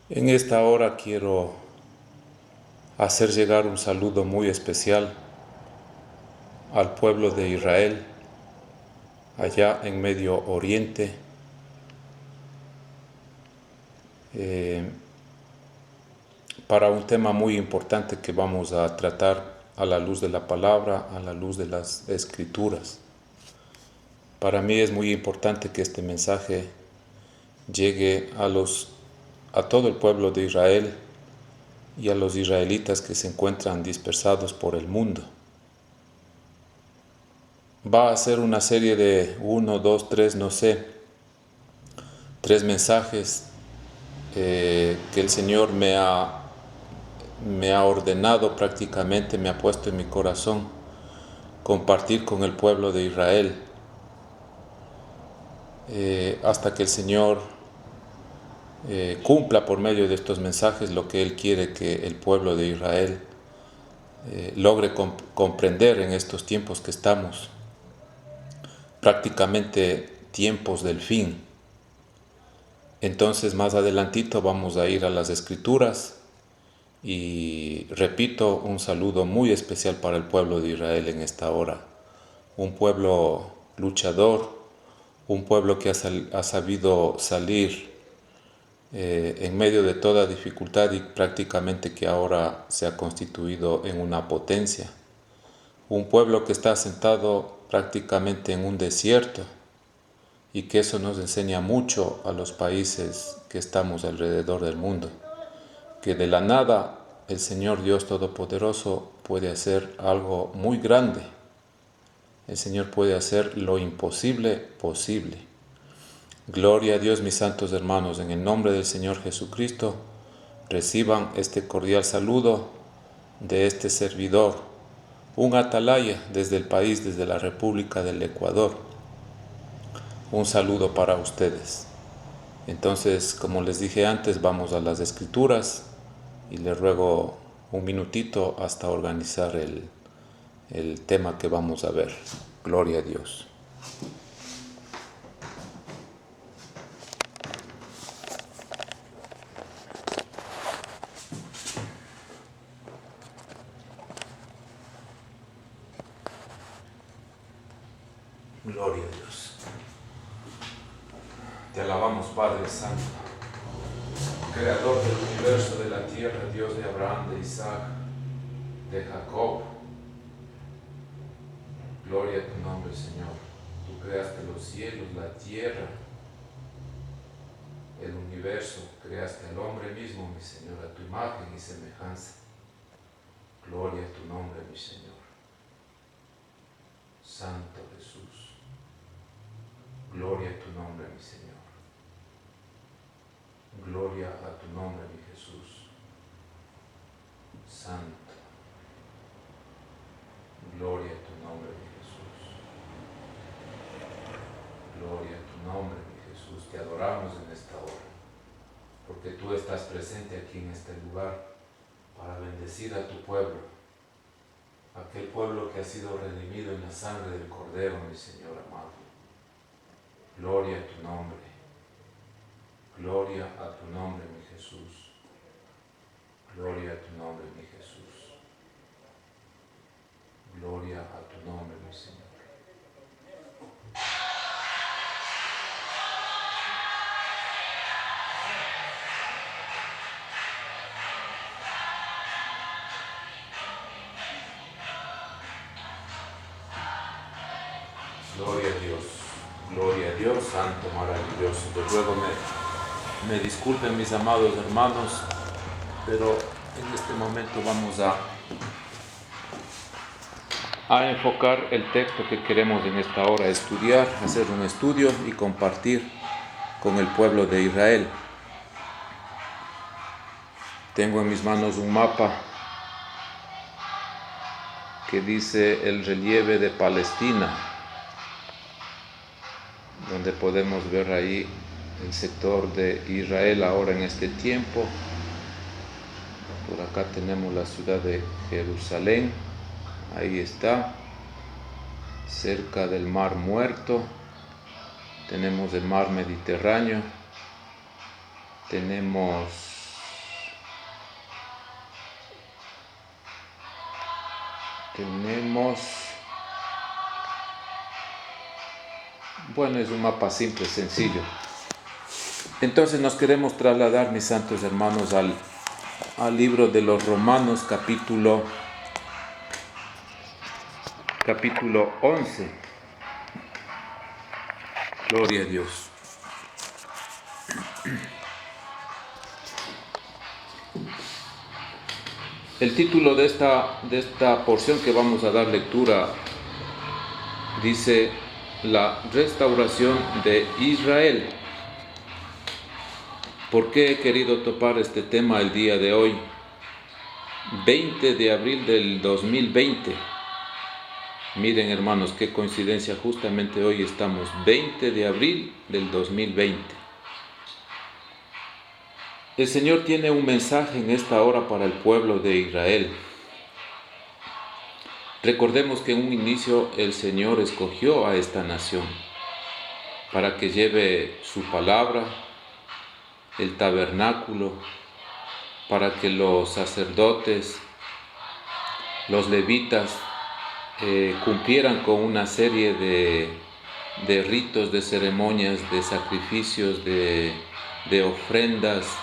En esta hora quiero hacer llegar un saludo muy especial al pueblo de Israel, allá en Medio Oriente, para un tema muy importante que vamos a tratar a la luz de la palabra, a la luz de las escrituras. Para mí es muy importante que este mensaje llegue a todo el pueblo de Israel y a los israelitas que se encuentran dispersados por el mundo. Va a ser una serie de 1, 2, 3, no sé, 3 mensajes que el Señor me ha ordenado prácticamente, me ha puesto en mi corazón compartir con el pueblo de Israel hasta que el Señor cumpla por medio de estos mensajes lo que Él quiere que el pueblo de Israel logre comprender en estos tiempos que estamos, prácticamente tiempos del fin. Entonces más adelantito vamos a ir a las escrituras y repito, un saludo muy especial para el pueblo de Israel en esta hora. Un pueblo luchador, un pueblo que ha sabido salir en medio de toda dificultad y prácticamente que ahora se ha constituido en una potencia. Un pueblo que está asentado prácticamente en un desierto y que eso nos enseña mucho a los países que estamos alrededor del mundo, que de la nada el Señor Dios Todopoderoso puede hacer algo muy grande. El Señor puede hacer lo imposible posible. Gloria a Dios, mis santos hermanos, en el nombre del Señor Jesucristo, reciban este cordial saludo de este servidor, un atalaya desde el país, desde la República del Ecuador. Un saludo para ustedes. Entonces, como les dije antes, vamos a las escrituras y les ruego un minutito hasta organizar el tema que vamos a ver. Gloria a Dios. Gloria a Dios. Te alabamos, Padre Santo, Creador del universo, de la tierra, Dios de Abraham, de Isaac, de Jacob. Gloria a tu nombre, Señor. Tú creaste los cielos, la tierra, el universo, creaste al hombre mismo, mi Señor, a tu imagen y semejanza. Gloria a tu nombre, mi Señor. Santo Jesús. Gloria a tu nombre, mi Señor. Gloria a tu nombre, mi Jesús. Santo. Gloria a tu nombre, mi Jesús. Gloria a tu nombre, mi Jesús. Te adoramos en esta hora, porque tú estás presente aquí en este lugar para bendecir a tu pueblo, aquel pueblo que ha sido redimido en la sangre del Cordero, mi Señor amado. Gloria a tu nombre. Gloria a tu nombre, mi Jesús. Gloria a tu nombre, mi Jesús. Gloria a tu nombre, mi Señor. Gloria a Dios, Santo, maravilloso. De luego me disculpen mis amados hermanos, pero en este momento vamos a enfocar el texto que queremos en esta hora estudiar, hacer un estudio y compartir con el pueblo de Israel. Tengo en mis manos un mapa que dice el relieve de Palestina, donde podemos ver ahí el sector de Israel ahora en este tiempo. Por acá tenemos la ciudad de Jerusalén, ahí está, cerca del Mar Muerto. Tenemos el Mar Mediterráneo, tenemos tenemos, bueno, es un mapa simple, sencillo. Entonces nos queremos trasladar, mis santos hermanos, al libro de los Romanos, capítulo 11. Gloria a Dios. El título de esta porción que vamos a dar lectura dice: la restauración de Israel. ¿Por qué he querido topar este tema el día de hoy? 20 de abril del 2020. Miren, hermanos, qué coincidencia, justamente hoy estamos 20 de abril del 2020. El Señor tiene un mensaje en esta hora para el pueblo de Israel. Recordemos que en un inicio el Señor escogió a esta nación para que lleve su palabra, el tabernáculo, para que los sacerdotes, los levitas, cumplieran con una serie de ritos, de ceremonias, de sacrificios, de ofrendas,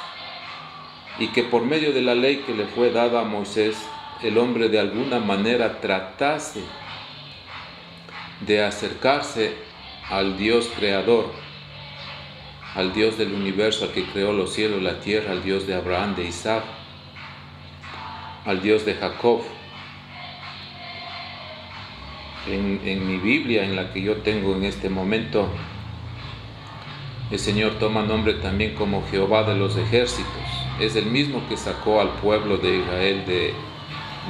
y que por medio de la ley que le fue dada a Moisés, el hombre de alguna manera tratase de acercarse al Dios creador, al Dios del universo, al que creó los cielos y la tierra, al Dios de Abraham, de Isaac, al Dios de Jacob. En mi Biblia, en la que yo tengo en este momento, el Señor toma nombre también como Jehová de los ejércitos. Es el mismo que sacó al pueblo de Israel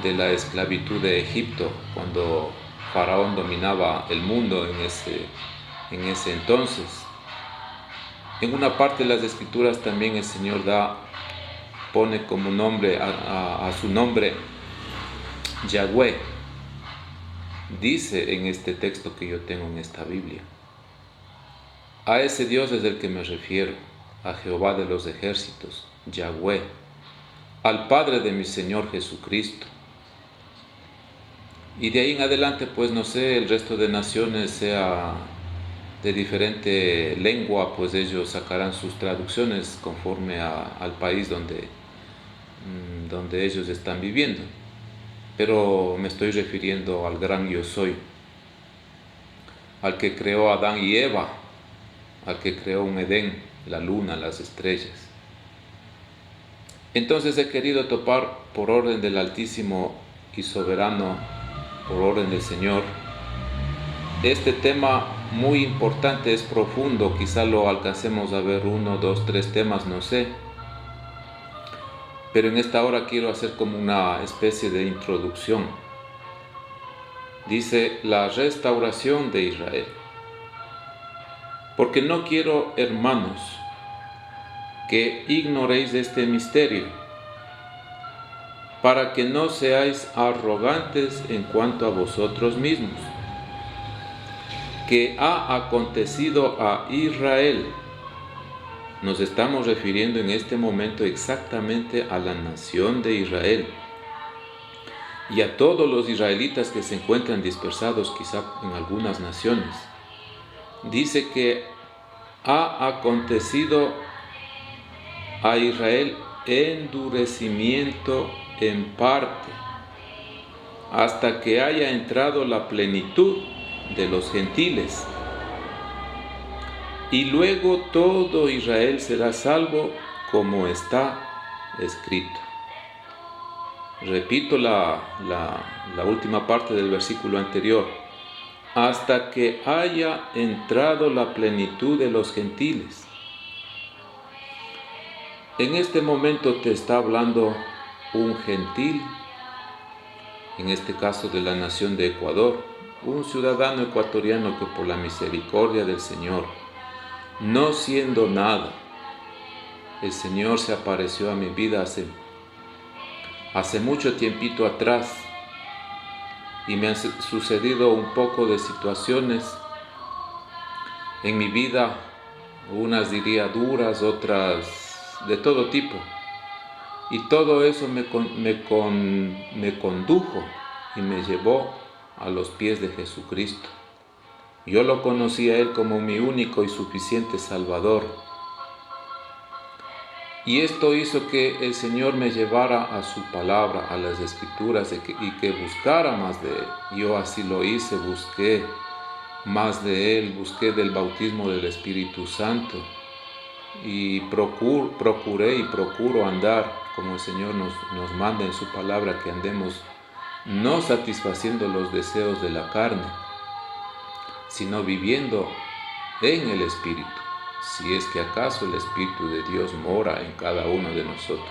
de la esclavitud de Egipto, cuando Faraón dominaba el mundo en ese entonces. En una parte de las Escrituras también el Señor pone como nombre a su nombre Yahweh. Dice en este texto que yo tengo en esta Biblia: a ese Dios es el que me refiero, a Jehová de los ejércitos, Yahweh, al Padre de mi Señor Jesucristo. Y de ahí en adelante, pues no sé, el resto de naciones, sea de diferente lengua, pues ellos sacarán sus traducciones conforme al país donde ellos están viviendo. Pero me estoy refiriendo al gran yo soy, al que creó a Adán y Eva, al que creó un Edén, la luna, las estrellas. Entonces he querido topar, por orden del Altísimo y Soberano, por orden del Señor, este tema muy importante, es profundo, quizá lo alcancemos a ver 1, 2, 3 temas, no sé. Pero en esta hora quiero hacer como una especie de introducción. Dice: la restauración de Israel. Porque no quiero, hermanos, que ignoréis este misterio, para que no seáis arrogantes en cuanto a vosotros mismos, que ha acontecido a Israel. Nos estamos refiriendo en este momento exactamente a la nación de Israel y a todos los israelitas que se encuentran dispersados quizá en algunas naciones. Dice que ha acontecido a Israel endurecimiento en parte, hasta que haya entrado la plenitud de los gentiles. Y luego todo Israel será salvo, como está escrito. Repito la última parte del versículo anterior: hasta que haya entrado la plenitud de los gentiles. En este momento te está hablando un gentil, en este caso de la nación de Ecuador, un ciudadano ecuatoriano que por la misericordia del Señor, no siendo nada, el Señor se apareció a mi vida hace mucho tiempito atrás, y me han sucedido un poco de situaciones en mi vida, unas diría duras, otras de todo tipo, y todo eso me condujo y me llevó a los pies de Jesucristo. Yo lo conocí a Él como mi único y suficiente Salvador. Y esto hizo que el Señor me llevara a su palabra, a las Escrituras, y que buscara más de Él. Yo así lo hice, busqué más de Él, busqué del bautismo del Espíritu Santo. Y procuré y procuro andar como el Señor nos manda en su palabra, que andemos no satisfaciendo los deseos de la carne, sino viviendo en el Espíritu, si es que acaso el Espíritu de Dios mora en cada uno de nosotros.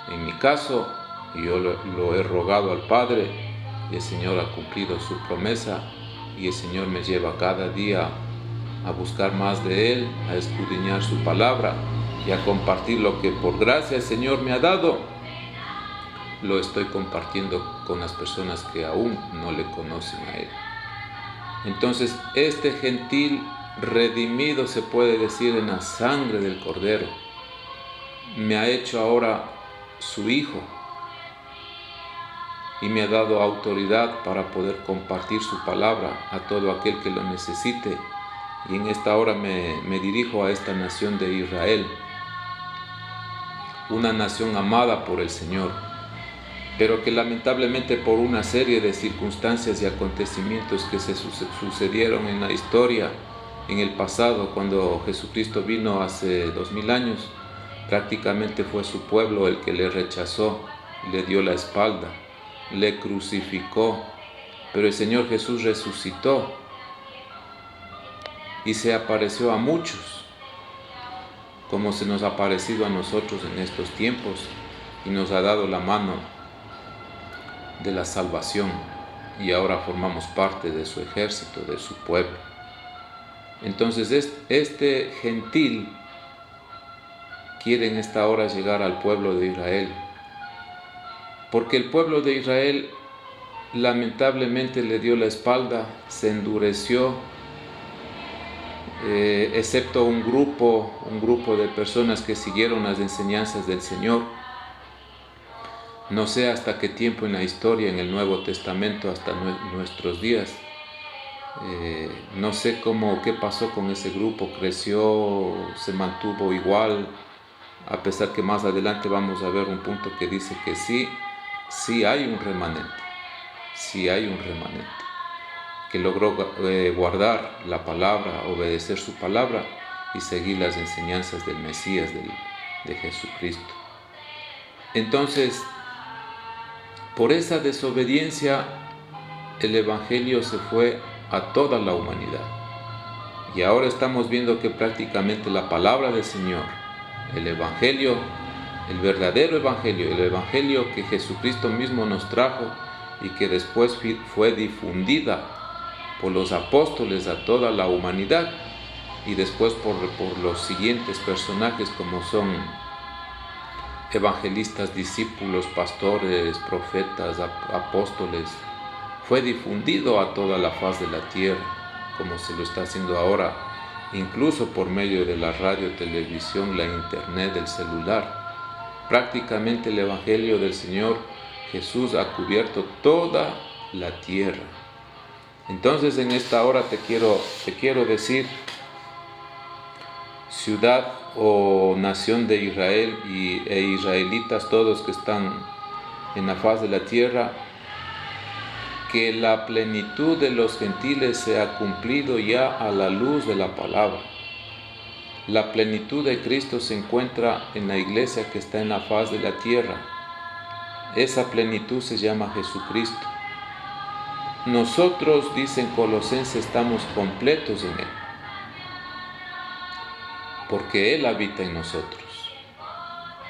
En mi caso, yo lo he rogado al Padre y el Señor ha cumplido su promesa, y el Señor me lleva cada día a buscar más de Él, a escudriñar su palabra y a compartir lo que por gracia el Señor me ha dado. Lo estoy compartiendo con las personas que aún no le conocen a Él. Entonces, este gentil redimido, se puede decir, en la sangre del Cordero, me ha hecho ahora su hijo y me ha dado autoridad para poder compartir su palabra a todo aquel que lo necesite. Y en esta hora me dirijo a esta nación de Israel, una nación amada por el Señor, pero que lamentablemente por una serie de circunstancias y acontecimientos que se sucedieron en la historia, en el pasado, cuando Jesucristo vino hace 2000 años, prácticamente fue su pueblo el que le rechazó, le dio la espalda, le crucificó, pero el Señor Jesús resucitó y se apareció a muchos, como se nos ha aparecido a nosotros en estos tiempos, y nos ha dado la mano de la salvación, y ahora formamos parte de su ejército, de su pueblo. Entonces este gentil quiere en esta hora llegar al pueblo de Israel, porque el pueblo de Israel lamentablemente le dio la espalda, se endureció, excepto un grupo de personas que siguieron las enseñanzas del Señor. No sé hasta qué tiempo en la historia, en el Nuevo Testamento, hasta nuestros días. No sé qué pasó con ese grupo, creció, se mantuvo igual, a pesar que más adelante vamos a ver un punto que dice que sí hay un remanente, que logró guardar la palabra, obedecer su palabra y seguir las enseñanzas del Mesías, de Jesucristo. Entonces, por esa desobediencia, el Evangelio se fue a toda la humanidad. Y ahora estamos viendo que prácticamente la palabra del Señor, el Evangelio, el verdadero Evangelio, el Evangelio que Jesucristo mismo nos trajo y que después fue difundida por los apóstoles a toda la humanidad, y después por los siguientes personajes como son evangelistas, discípulos, pastores, profetas, apóstoles, fue difundido a toda la faz de la tierra, como se lo está haciendo ahora, incluso por medio de la radio, televisión, la internet, el celular. Prácticamente el Evangelio del Señor Jesús ha cubierto toda la tierra. Entonces en esta hora te quiero decir, ciudad o nación de Israel e israelitas, todos que están en la faz de la tierra, que la plenitud de los gentiles se ha cumplido ya a la luz de la palabra. La plenitud de Cristo se encuentra en la iglesia que está en la faz de la tierra. Esa plenitud se llama Jesucristo. Nosotros, dicen Colosenses, estamos completos en Él, porque Él habita en nosotros.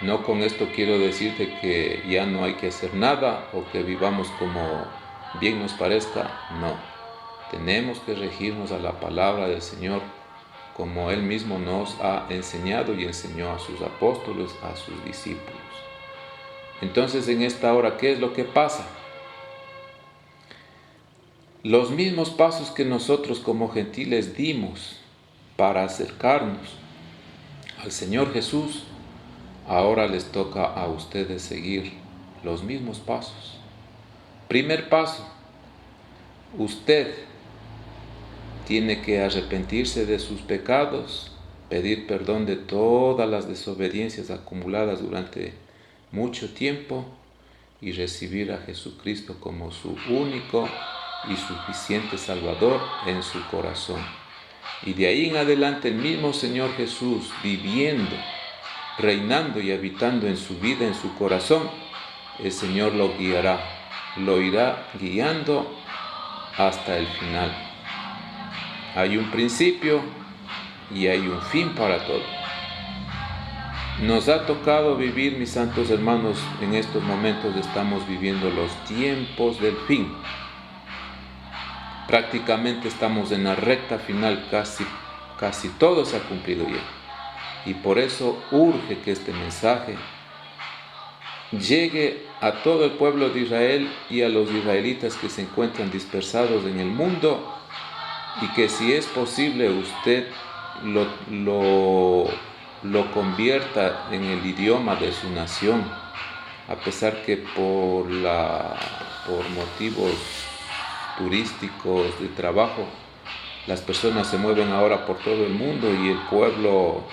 No con esto quiero decirte que ya no hay que hacer nada o que vivamos como bien nos parezca. No, tenemos que regirnos a la palabra del Señor, como Él mismo nos ha enseñado y enseñó a sus apóstoles, a sus discípulos. Entonces en esta hora, ¿qué es lo que pasa? Los mismos pasos que nosotros como gentiles dimos para acercarnos al Señor Jesús, ahora les toca a ustedes seguir los mismos pasos. Primer paso, usted tiene que arrepentirse de sus pecados, pedir perdón de todas las desobediencias acumuladas durante mucho tiempo y recibir a Jesucristo como su único y suficiente Salvador en su corazón. Y de ahí en adelante el mismo Señor Jesús, viviendo, reinando y habitando en su vida, en su corazón, el Señor lo guiará, lo irá guiando hasta el final. Hay un principio y hay un fin para todo. Nos ha tocado vivir, mis santos hermanos, en estos momentos estamos viviendo los tiempos del fin. Prácticamente estamos en la recta final, casi todo se ha cumplido ya. Y por eso urge que este mensaje llegue a todo el pueblo de Israel y a los israelitas que se encuentran dispersados en el mundo, y que si es posible usted lo convierta en el idioma de su nación, a pesar que por motivos turísticos de trabajo las personas se mueven ahora por todo el mundo y el pueblo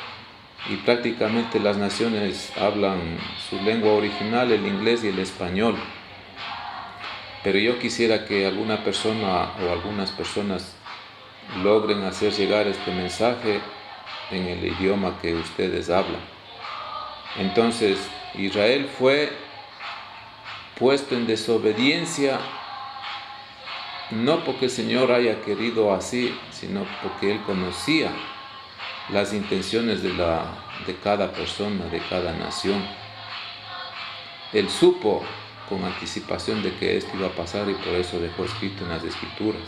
y prácticamente las naciones hablan su lengua original, el inglés y el español. Pero yo quisiera que alguna persona o algunas personas logren hacer llegar este mensaje en el idioma que ustedes hablan. Entonces, Israel fue puesto en desobediencia, no porque el Señor haya querido así, sino porque Él conocía las intenciones de cada persona, de cada nación. Él supo con anticipación de que esto iba a pasar y por eso dejó escrito en las Escrituras,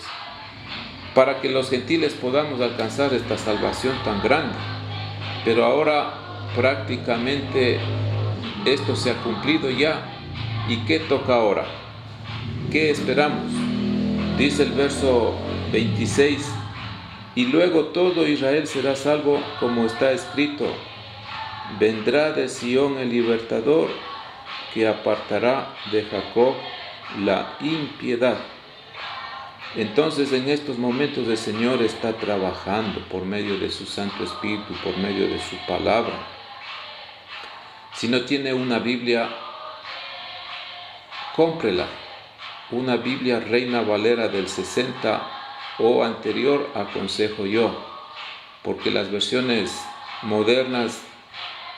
para que los gentiles podamos alcanzar esta salvación tan grande. Pero ahora prácticamente esto se ha cumplido ya. ¿Y qué toca ahora? ¿Qué esperamos? Dice el verso 26, y luego todo Israel será salvo, como está escrito: vendrá de Sión el libertador, que apartará de Jacob la impiedad. Entonces, en estos momentos el Señor está trabajando por medio de su Santo Espíritu, por medio de su palabra. Si no tiene una Biblia, cómprela. Una Biblia Reina Valera del 60 o anterior, aconsejo yo, porque las versiones modernas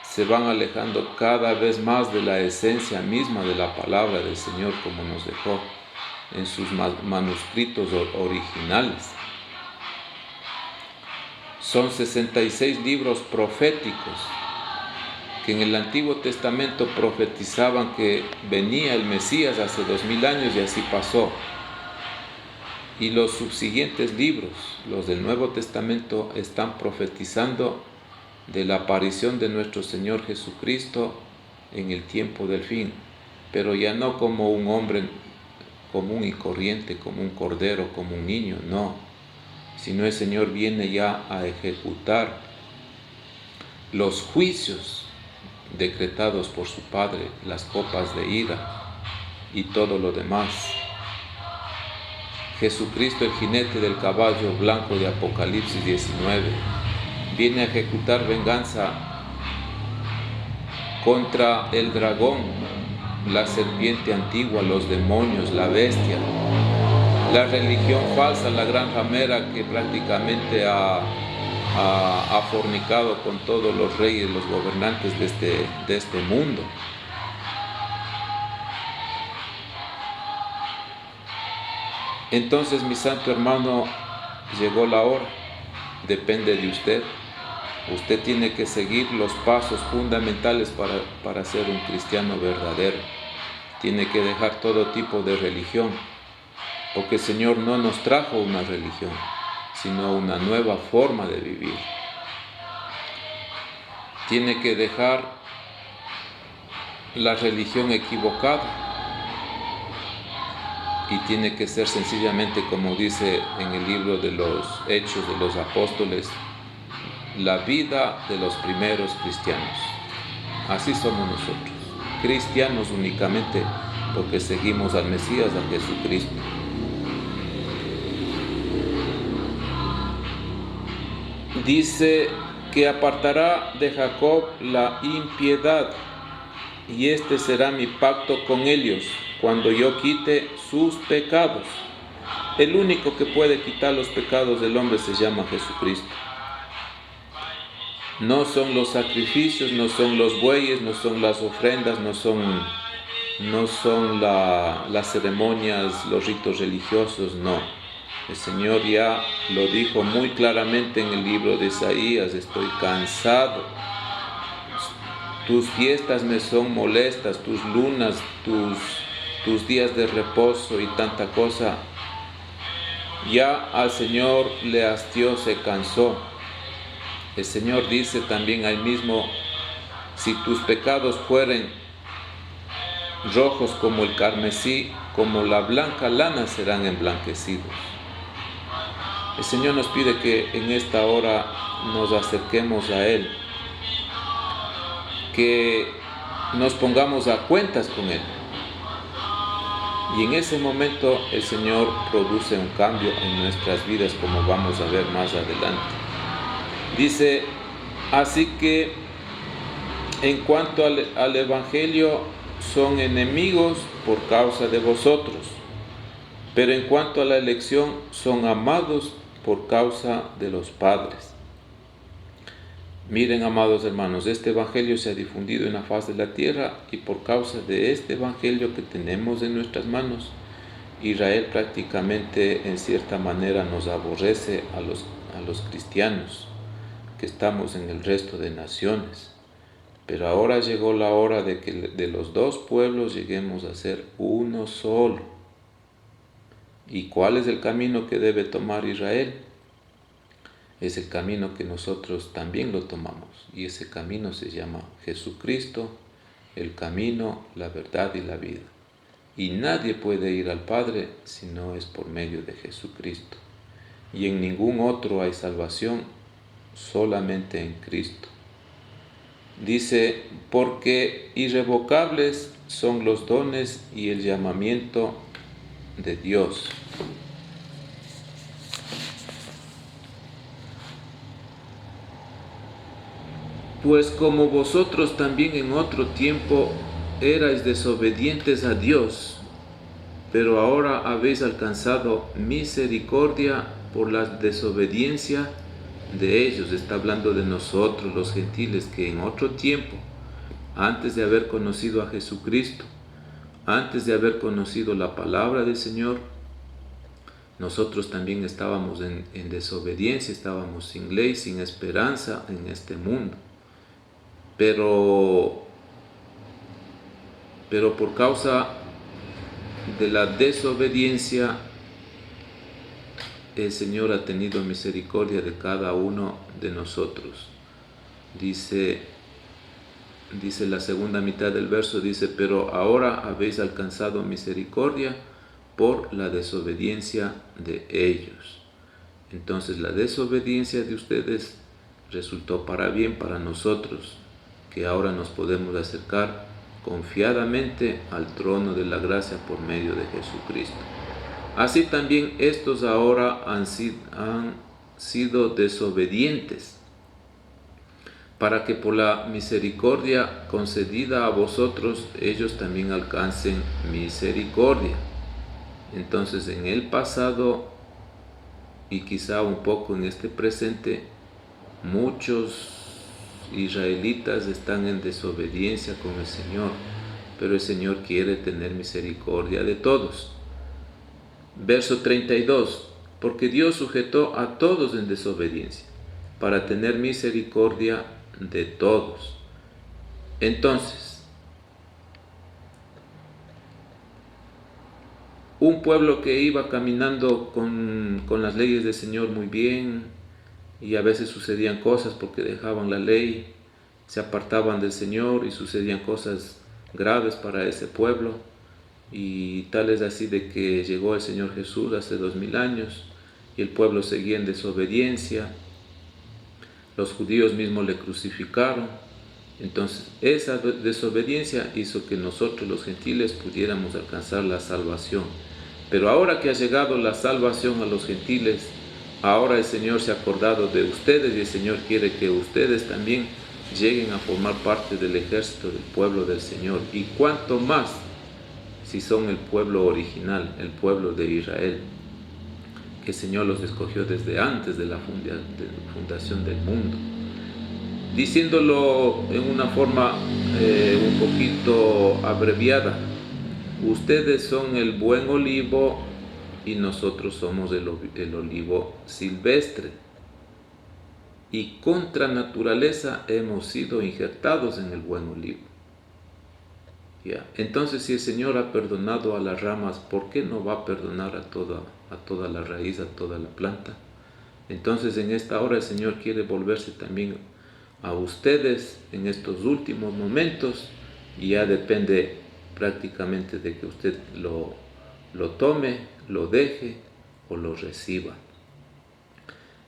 se van alejando cada vez más de la esencia misma de la palabra del Señor, como nos dejó en sus manuscritos originales. Son 66 libros proféticos que en el Antiguo Testamento profetizaban que venía el Mesías hace 2000 años, y así pasó. Y los subsiguientes libros, los del Nuevo Testamento, están profetizando de la aparición de nuestro Señor Jesucristo en el tiempo del fin, pero ya no como un hombre común y corriente, como un cordero, como un niño, no, sino el Señor viene ya a ejecutar los juicios decretados por su Padre, las copas de ira y todo lo demás. Jesucristo, el jinete del caballo blanco de Apocalipsis 19, viene a ejecutar venganza contra el dragón, la serpiente antigua, los demonios, la bestia, la religión falsa, la gran ramera que prácticamente ha fornicado con todos los reyes, los gobernantes de este mundo. Entonces, mi santo hermano, llegó la hora. Depende de usted. Usted tiene que seguir los pasos fundamentales para ser un cristiano verdadero. Tiene que dejar todo tipo de religión, porque el Señor no nos trajo una religión, sino una nueva forma de vivir. Tiene que dejar la religión equivocada y tiene que ser sencillamente, como dice en el libro de los Hechos de los Apóstoles, la vida de los primeros cristianos. Así somos nosotros, cristianos únicamente porque seguimos al Mesías, a Jesucristo. Dice que apartará de Jacob la impiedad, y este será mi pacto con ellos, cuando yo quite sus pecados. El único que puede quitar los pecados del hombre se llama Jesucristo. No son los sacrificios, no son los bueyes, no son las ofrendas, no son las ceremonias, los ritos religiosos, no. El Señor ya lo dijo muy claramente en el libro de Isaías: estoy cansado. Tus fiestas me son molestas, tus lunas, tus días de reposo y tanta cosa. Ya al Señor le hastió, se cansó. El Señor dice también ahí mismo: si tus pecados fueren rojos como el carmesí, como la blanca lana serán emblanquecidos. El Señor nos pide que en esta hora nos acerquemos a Él, que nos pongamos a cuentas con Él. Y en ese momento el Señor produce un cambio en nuestras vidas, como vamos a ver más adelante. Dice: así que en cuanto al Evangelio, son enemigos por causa de vosotros, pero en cuanto a la elección, son amados por causa de los padres. Miren, amados hermanos, este Evangelio se ha difundido en la faz de la tierra, y por causa de este Evangelio que tenemos en nuestras manos, Israel prácticamente en cierta manera nos aborrece a los cristianos que estamos en el resto de naciones. Pero ahora llegó la hora de que de los dos pueblos lleguemos a ser uno solo. ¿Y cuál es el camino que debe tomar Israel? Es el camino que nosotros también lo tomamos, y ese camino se llama Jesucristo, el camino, la verdad y la vida. Y nadie puede ir al Padre si no es por medio de Jesucristo. Y en ningún otro hay salvación, solamente en Cristo. Dice: porque irrevocables son los dones y el llamamiento de Dios. Pues como vosotros también en otro tiempo erais desobedientes a Dios, pero ahora habéis alcanzado misericordia por la desobediencia de ellos. Está hablando de nosotros, los gentiles, que en otro tiempo, antes de haber conocido a Jesucristo, antes de haber conocido la palabra del Señor, nosotros también estábamos en desobediencia, estábamos sin ley, sin esperanza en este mundo. Pero por causa de la desobediencia, el Señor ha tenido misericordia de cada uno de nosotros. Dice la segunda mitad del verso, dice: pero ahora habéis alcanzado misericordia por la desobediencia de ellos. Entonces la desobediencia de ustedes resultó para bien para nosotros, que ahora nos podemos acercar confiadamente al trono de la gracia por medio de Jesucristo. Así también estos ahora han sido desobedientes, para que por la misericordia concedida a vosotros, ellos también alcancen misericordia. Entonces, en el pasado y quizá un poco en este presente, muchos israelitas están en desobediencia con el Señor, pero el Señor quiere tener misericordia de todos. Verso 32: porque Dios sujetó a todos en desobediencia, para tener misericordia de todos. Entonces, un pueblo que iba caminando con las leyes del Señor muy bien, y a veces sucedían cosas porque dejaban la ley, se apartaban del Señor y sucedían cosas graves para ese pueblo. Y tal es así de que llegó el Señor Jesús hace 2000 años y el pueblo seguía en desobediencia. Los judíos mismos le crucificaron Entonces, esa desobediencia hizo que nosotros los gentiles pudiéramos alcanzar la salvación. Pero ahora que ha llegado la salvación a los gentiles, ahora el Señor se ha acordado de ustedes y el Señor quiere que ustedes también lleguen a formar parte del ejército del pueblo del Señor. Y cuanto más si son el pueblo original, el pueblo de Israel, que el Señor los escogió desde antes de la fundación del mundo. Diciéndolo en una forma un poquito abreviada, ustedes son el buen olivo y nosotros somos el olivo silvestre. Y contra naturaleza hemos sido injertados en el buen olivo. ¿Ya? Entonces, si el Señor ha perdonado a las ramas, ¿por qué no va a perdonar a toda la raíz, a toda la planta? Entonces, en esta hora el Señor quiere volverse también a ustedes en estos últimos momentos, y ya depende prácticamente de que usted lo tome, lo deje o lo reciba.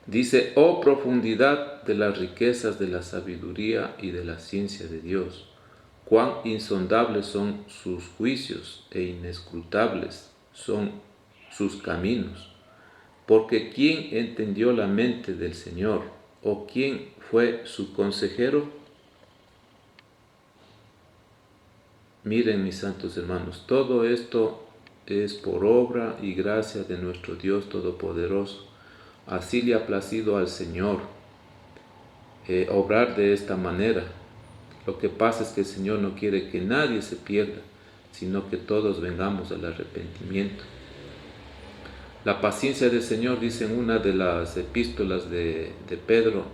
Dice: oh profundidad de las riquezas de la sabiduría y de la ciencia de Dios, cuán insondables son sus juicios e inescrutables son sus caminos. Porque ¿quién entendió la mente del Señor? ¿O quién fue su consejero? Miren, mis santos hermanos, todo esto es por obra y gracia de nuestro Dios Todopoderoso. Así le ha placido al Señor obrar de esta manera. Lo que pasa es que el Señor no quiere que nadie se pierda, sino que todos vengamos al arrepentimiento. La paciencia del Señor, dice en una de las epístolas de Pedro,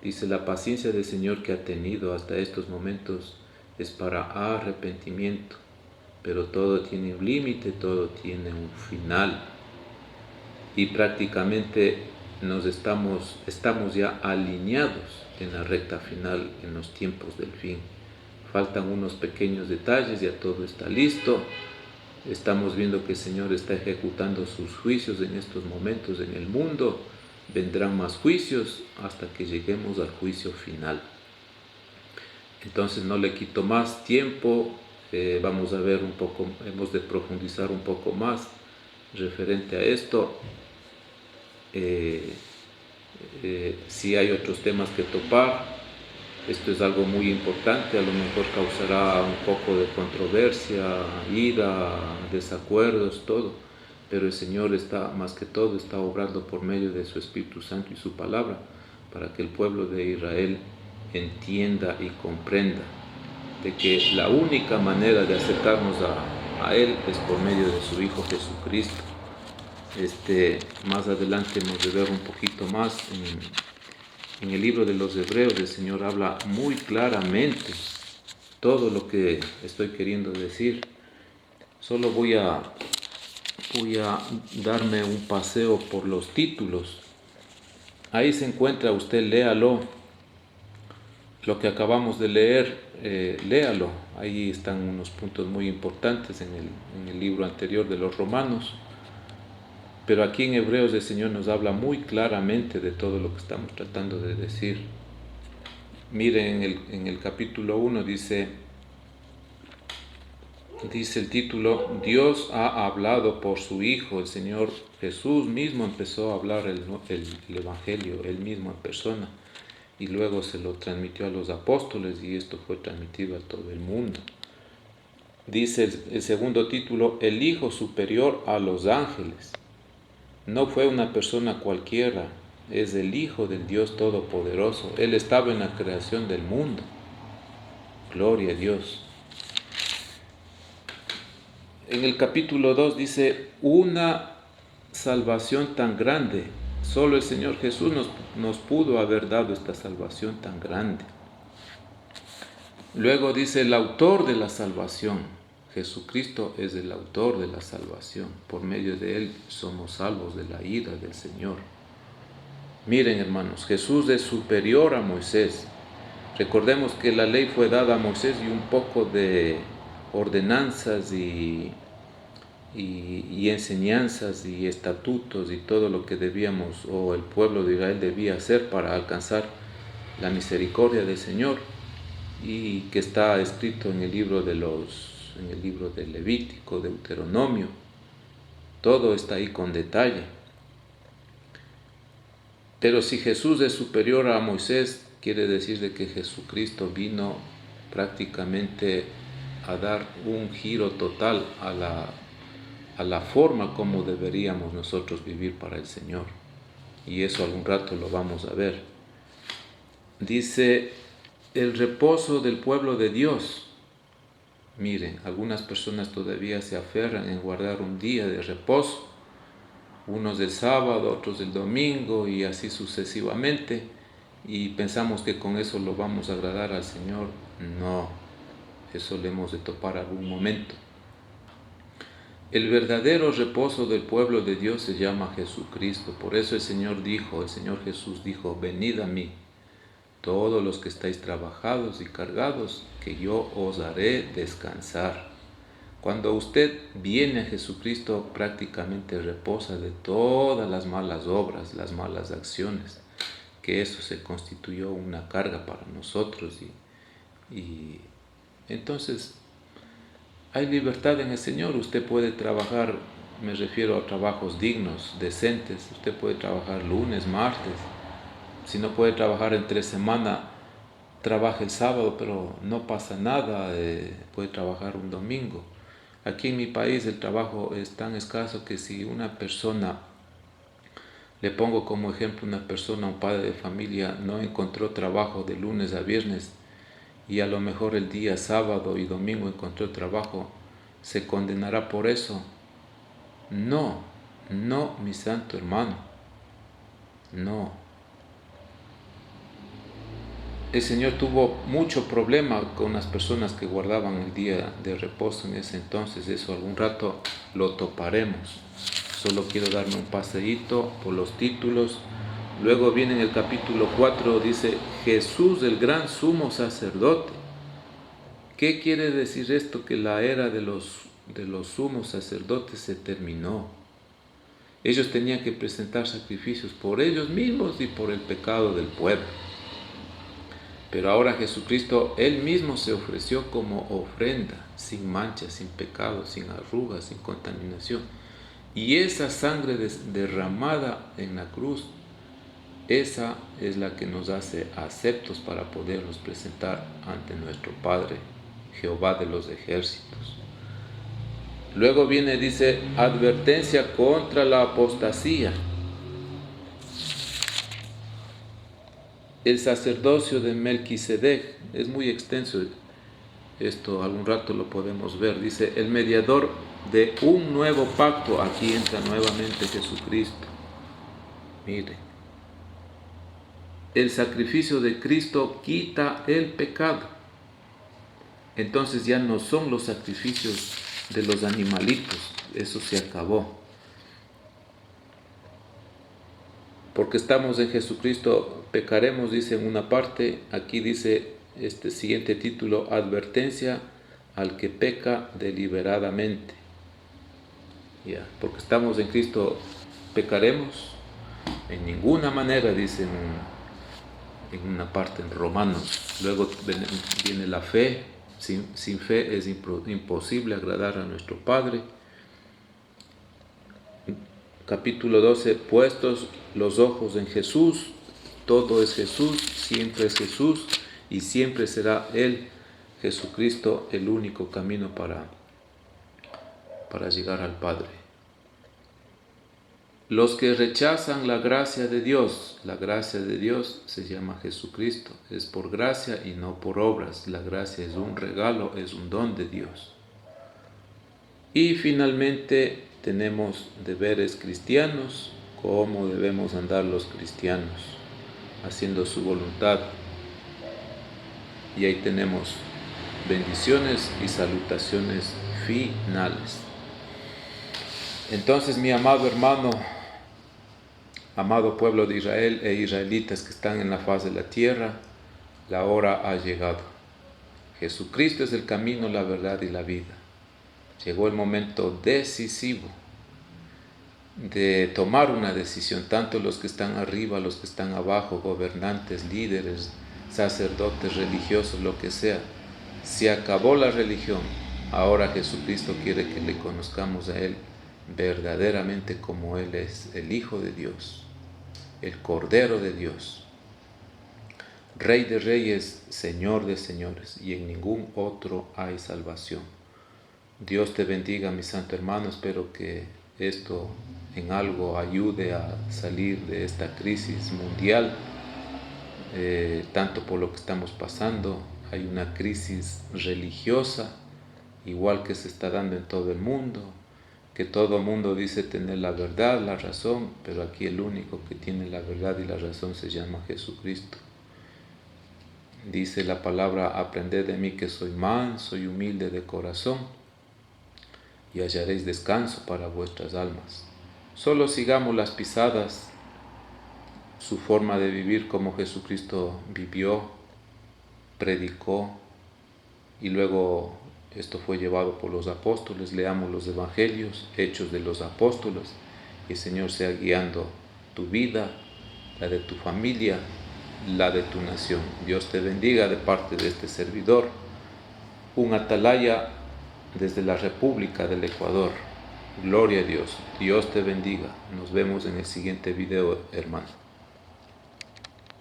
dice: la paciencia del Señor que ha tenido hasta estos momentos es para arrepentimiento, pero todo tiene un límite, todo tiene un final. Y prácticamente estamos ya alineados en la recta final, en los tiempos del fin. Faltan unos pequeños detalles, ya todo está listo. Estamos viendo que el Señor está ejecutando sus juicios en estos momentos en el mundo. Vendrán más juicios hasta que lleguemos al juicio final. Entonces no le quito más tiempo. Vamos a ver un poco, hemos de profundizar un poco más referente a esto. Si hay otros temas que topar, esto es algo muy importante, a lo mejor causará un poco de controversia, ira, desacuerdos, todo, pero el Señor está, más que todo, está obrando por medio de su Espíritu Santo y su palabra, para que el pueblo de Israel entienda y comprenda de que la única manera de acercarnos a Él es por medio de su Hijo Jesucristo. Más adelante hemos de ver un poquito más en el libro de los Hebreos. El Señor habla muy claramente todo lo que estoy queriendo decir. Solo voy a darme un paseo por los títulos. Ahí se encuentra, usted léalo, lo que acabamos de leer, léalo. Ahí están unos puntos muy importantes en el libro anterior de los Romanos. Pero aquí en Hebreos el Señor nos habla muy claramente de todo lo que estamos tratando de decir. Miren, en el capítulo 1 dice el título: Dios ha hablado por su Hijo. El Señor Jesús mismo empezó a hablar el Evangelio, Él mismo en persona, y luego se lo transmitió a los apóstoles, y esto fue transmitido a todo el mundo. Dice el segundo título: el Hijo superior a los ángeles. No fue una persona cualquiera, es el Hijo del Dios Todopoderoso. Él estaba en la creación del mundo. Gloria a Dios. En el capítulo 2 dice: una salvación tan grande. Solo el Señor Jesús nos pudo haber dado esta salvación tan grande. Luego dice: el autor de la salvación. Jesucristo es el autor de la salvación. Por medio de Él somos salvos de la ira del Señor. Miren, hermanos, Jesús es superior a Moisés. Recordemos que la ley fue dada a Moisés y un poco de ordenanzas y enseñanzas y estatutos y todo lo que debíamos, o el pueblo de Israel debía hacer para alcanzar la misericordia del Señor. y que está escrito en el libro de Levítico, Deuteronomio. Todo está ahí con detalle. Pero si Jesús es superior a Moisés, quiere decir de que Jesucristo vino prácticamente a dar un giro total a la forma como deberíamos nosotros vivir para el Señor. Y eso algún rato lo vamos a ver. Dice, el reposo del pueblo de Dios. Miren, algunas personas todavía se aferran en guardar un día de reposo, unos del sábado, otros del domingo y así sucesivamente, y pensamos que con eso lo vamos a agradar al Señor. No, eso le hemos de topar algún momento. El verdadero reposo del pueblo de Dios se llama Jesucristo. Por eso el Señor Jesús dijo, venid a mí, todos los que estáis trabajados y cargados, que yo os haré descansar. Cuando usted viene a Jesucristo, prácticamente reposa de todas las malas obras, las malas acciones, que eso se constituyó una carga para nosotros. Y entonces hay libertad en el Señor. Usted puede trabajar, me refiero a trabajos dignos, decentes. Usted puede trabajar lunes, martes. Si no puede trabajar entre semana, trabaje el sábado, pero no pasa nada, puede trabajar un domingo. Aquí en mi país el trabajo es tan escaso que si una persona, le pongo como ejemplo una persona, un padre de familia, no encontró trabajo de lunes a viernes y a lo mejor el día sábado y domingo encontró trabajo, ¿se condenará por eso? No, no, mi santo hermano, no. El Señor tuvo mucho problema con las personas que guardaban el día de reposo en ese entonces. Eso algún rato lo toparemos. Solo quiero darme un paseíto por los títulos. Luego viene en el capítulo 4, dice Jesús el gran sumo sacerdote. ¿Qué quiere decir esto? Que la era de los sumos sacerdotes se terminó. Ellos tenían que presentar sacrificios por ellos mismos y por el pecado del pueblo. Pero ahora Jesucristo, Él mismo se ofreció como ofrenda, sin mancha, sin pecado, sin arrugas, sin contaminación. Y esa sangre derramada en la cruz, esa es la que nos hace aceptos para podernos presentar ante nuestro Padre, Jehová de los ejércitos. Luego viene, dice, advertencia contra la apostasía. El sacerdocio de Melquisedec, es muy extenso esto, algún rato lo podemos ver. Dice, el mediador de un nuevo pacto. Aquí entra nuevamente Jesucristo. Mire, el sacrificio de Cristo quita el pecado. Entonces ya no son los sacrificios de los animalitos, eso se acabó. Porque estamos en Jesucristo, pecaremos, dice en una parte. Aquí dice este siguiente título, advertencia al que peca deliberadamente. Ya, porque estamos en Cristo, pecaremos en ninguna manera, dice en una parte en Romanos. Luego viene la fe. Sin fe es imposible agradar a nuestro Padre. Capítulo 12, puestos los ojos en Jesús, todo es Jesús, siempre es Jesús y siempre será Él, Jesucristo, el único camino para llegar al Padre. Los que rechazan la gracia de Dios se llama Jesucristo, es por gracia y no por obras. La gracia es un regalo, es un don de Dios. Y finalmente tenemos deberes cristianos, cómo debemos andar los cristianos, haciendo su voluntad. Y ahí tenemos bendiciones y salutaciones finales. Entonces, mi amado hermano, amado pueblo de Israel e israelitas que están en la faz de la tierra, la hora ha llegado. Jesucristo es el camino, la verdad y la vida. Llegó el momento decisivo de tomar una decisión, tanto los que están arriba, los que están abajo, gobernantes, líderes, sacerdotes religiosos, lo que sea. Se acabó la religión. Ahora Jesucristo quiere que le conozcamos a Él verdaderamente como Él es, el Hijo de Dios, el Cordero de Dios, Rey de reyes, Señor de señores, y en ningún otro hay salvación. Dios te bendiga, mi santo hermano. Espero que esto en algo ayude a salir de esta crisis mundial, tanto por lo que estamos pasando. Hay una crisis religiosa, igual que se está dando en todo el mundo, que todo el mundo dice tener la verdad, la razón, pero aquí el único que tiene la verdad y la razón se llama Jesucristo. Dice la palabra: aprended de mí que soy manso y humilde de corazón, y hallaréis descanso para vuestras almas. Solo sigamos las pisadas, su forma de vivir, como Jesucristo vivió, predicó, y luego esto fue llevado por los apóstoles. Leamos los evangelios, hechos de los apóstoles, y el Señor sea guiando tu vida, la de tu familia, la de tu nación. Dios te bendiga de parte de este servidor, un atalaya desde la República del Ecuador. Gloria a Dios. Dios te bendiga. Nos vemos en el siguiente video, hermano.